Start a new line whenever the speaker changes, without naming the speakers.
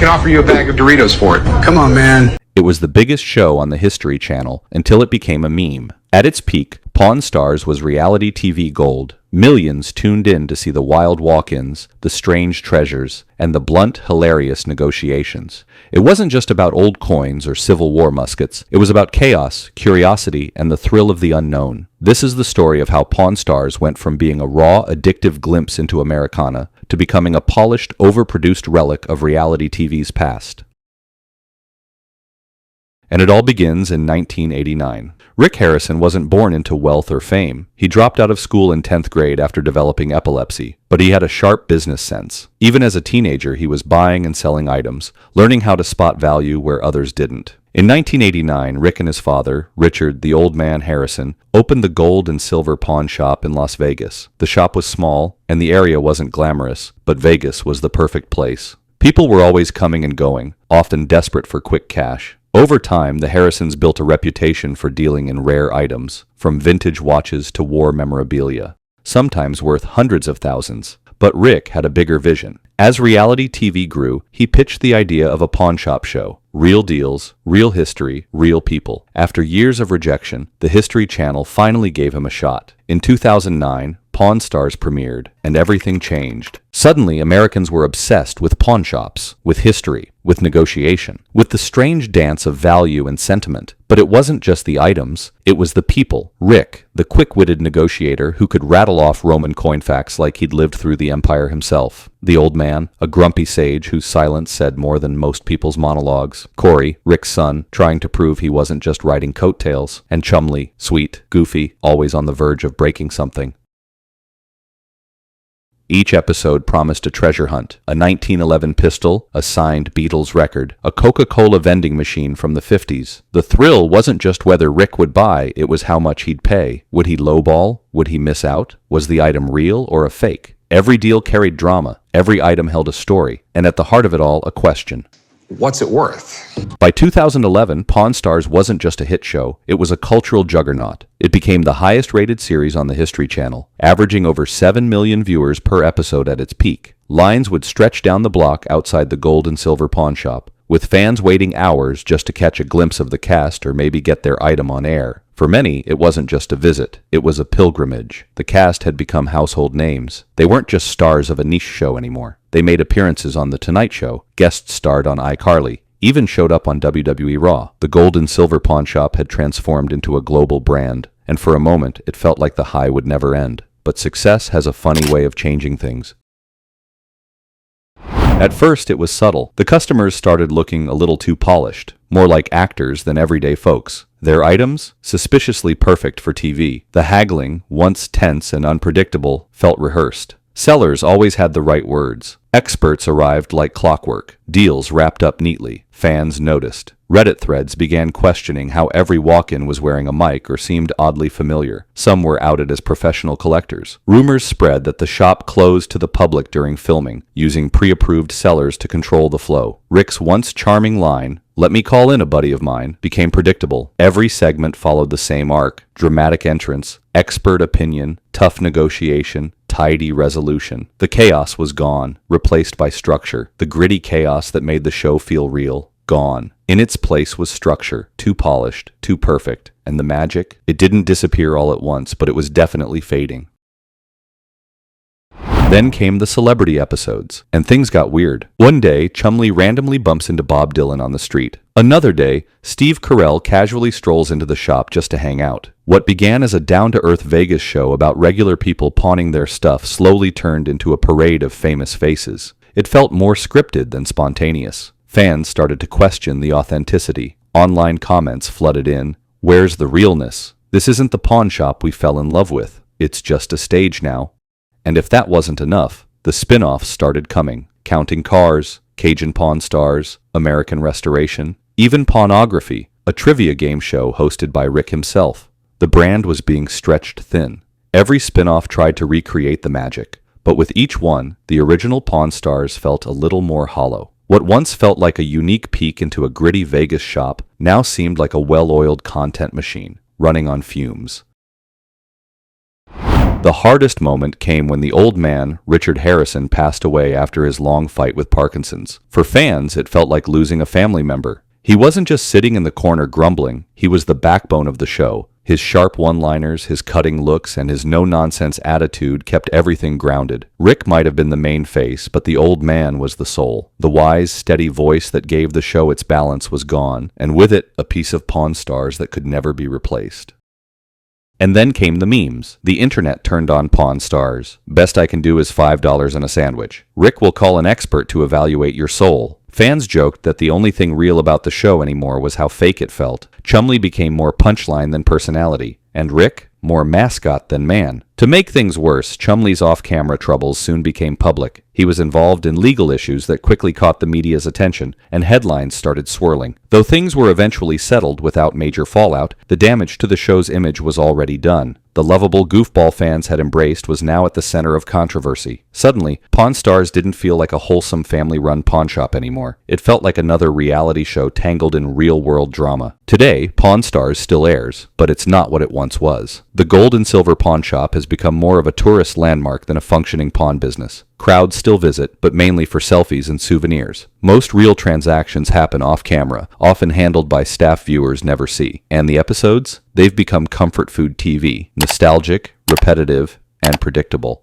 can offer you a bag of Doritos for it.
Come on, man.
It was the biggest show on the History Channel until it became a meme. At its peak, Pawn Stars was reality TV gold. Millions tuned in to see the wild walk-ins, the strange treasures, and the blunt, hilarious negotiations. It wasn't just about old coins or Civil War muskets. It was about chaos, curiosity, and the thrill of the unknown. This is the story of how Pawn Stars went from being a raw, addictive glimpse into Americana to becoming a polished, overproduced relic of reality TV's past. And it all begins in 1989. Rick Harrison wasn't born into wealth or fame. He dropped out of school in 10th grade after developing epilepsy, but he had a sharp business sense. Even as a teenager, he was buying and selling items, learning how to spot value where others didn't. In 1989, Rick and his father, Richard, the old man Harrison, opened the gold and silver pawn shop in Las Vegas. The shop was small, and the area wasn't glamorous, but Vegas was the perfect place. People were always coming and going, often desperate for quick cash. Over time, the Harrisons built a reputation for dealing in rare items, from vintage watches to war memorabilia, sometimes worth hundreds of thousands. But Rick had a bigger vision. As reality TV grew, he pitched the idea of a pawnshop show. Real deals, real history, real people. After years of rejection, the History Channel finally gave him a shot. In 2009, Pawn Stars premiered, and everything changed. Suddenly, Americans were obsessed with pawn shops, with history, with negotiation, with the strange dance of value and sentiment. But it wasn't just the items, it was the people. Rick, the quick-witted negotiator who could rattle off Roman coin facts like he'd lived through the empire himself. The old man, a grumpy sage whose silence said more than most people's monologues. Corey, Rick's son, trying to prove he wasn't just riding coattails. And Chumley, sweet, goofy, always on the verge of breaking something. Each episode promised a treasure hunt, a 1911 pistol, a signed Beatles record, a Coca-Cola vending machine from the 50s. The thrill wasn't just whether Rick would buy, it was how much he'd pay. Would he lowball? Would he miss out? Was the item real or a fake? Every deal carried drama, every item held a story, and at the heart of it all, a question.
What's it worth?
By 2011, Pawn Stars wasn't just a hit show, it was a cultural juggernaut. It became the highest-rated series on the History Channel, averaging over 7 million viewers per episode at its peak. Lines would stretch down the block outside the gold and silver pawn shop, with fans waiting hours just to catch a glimpse of the cast or maybe get their item on air. For many, it wasn't just a visit, it was a pilgrimage. The cast had become household names. They weren't just stars of a niche show anymore. They made appearances on The Tonight Show, guest starred on iCarly, even showed up on WWE Raw. The gold and silver pawn shop had transformed into a global brand, and for a moment, it felt like the high would never end. But success has a funny way of changing things. At first, it was subtle. The customers started looking a little too polished, more like actors than everyday folks. Their items, suspiciously perfect for TV. The haggling, once tense and unpredictable, felt rehearsed. Sellers always had the right words. Experts arrived like clockwork. Deals wrapped up neatly. Fans noticed. Reddit threads began questioning how every walk-in was wearing a mic or seemed oddly familiar. Some were outed as professional collectors. Rumors spread that the shop closed to the public during filming, using pre-approved sellers to control the flow. Rick's once charming line, "Let me call in a buddy of mine," became predictable. Every segment followed the same arc: dramatic entrance, expert opinion, tough negotiation, tidy resolution. The chaos was gone, replaced by structure. The gritty chaos that made the show feel real, gone. In its place was structure, too polished, too perfect. And the magic? It didn't disappear all at once, but it was definitely fading. Then came the celebrity episodes, and things got weird. One day, Chumley randomly bumps into Bob Dylan on the street. Another day, Steve Carell casually strolls into the shop just to hang out. What began as a down-to-earth Vegas show about regular people pawning their stuff slowly turned into a parade of famous faces. It felt more scripted than spontaneous. Fans started to question the authenticity. Online comments flooded in. "Where's the realness? This isn't the pawn shop we fell in love with. It's just a stage now." And if that wasn't enough, the spin-offs started coming. Counting Cars, Cajun Pawn Stars, American Restoration, even Pawnography, a trivia game show hosted by Rick himself. The brand was being stretched thin. Every spin-off tried to recreate the magic, but with each one, the original Pawn Stars felt a little more hollow. What once felt like a unique peek into a gritty Vegas shop now seemed like a well-oiled content machine, running on fumes. The hardest moment came when the old man, Richard Harrison, passed away after his long fight with Parkinson's. For fans, it felt like losing a family member. He wasn't just sitting in the corner grumbling, he was the backbone of the show. His sharp one-liners, his cutting looks, and his no-nonsense attitude kept everything grounded. Rick might have been the main face, but the old man was the soul. The wise, steady voice that gave the show its balance was gone, and with it, a piece of Pawn Stars that could never be replaced. And then came the memes. The internet turned on Pawn Stars. Best I can do is $5 and a sandwich. Rick will call an expert to evaluate your soul. Fans joked that the only thing real about the show anymore was how fake it felt. Chumley became more punchline than personality, and Rick, more mascot than man. To make things worse, Chumley's off-camera troubles soon became public. He was involved in legal issues that quickly caught the media's attention, and headlines started swirling. Though things were eventually settled without major fallout, the damage to the show's image was already done. The lovable goofball fans had embraced was now at the center of controversy. Suddenly, Pawn Stars didn't feel like a wholesome family-run pawnshop anymore. It felt like another reality show tangled in real-world drama. Today, Pawn Stars still airs, but it's not what it once was. The gold and silver pawn shop has become more of a tourist landmark than a functioning pawn business. Crowds still visit, but mainly for selfies and souvenirs. Most real transactions happen off-camera, often handled by staff viewers never see. And the episodes? They've become comfort food TV, nostalgic, repetitive, and predictable.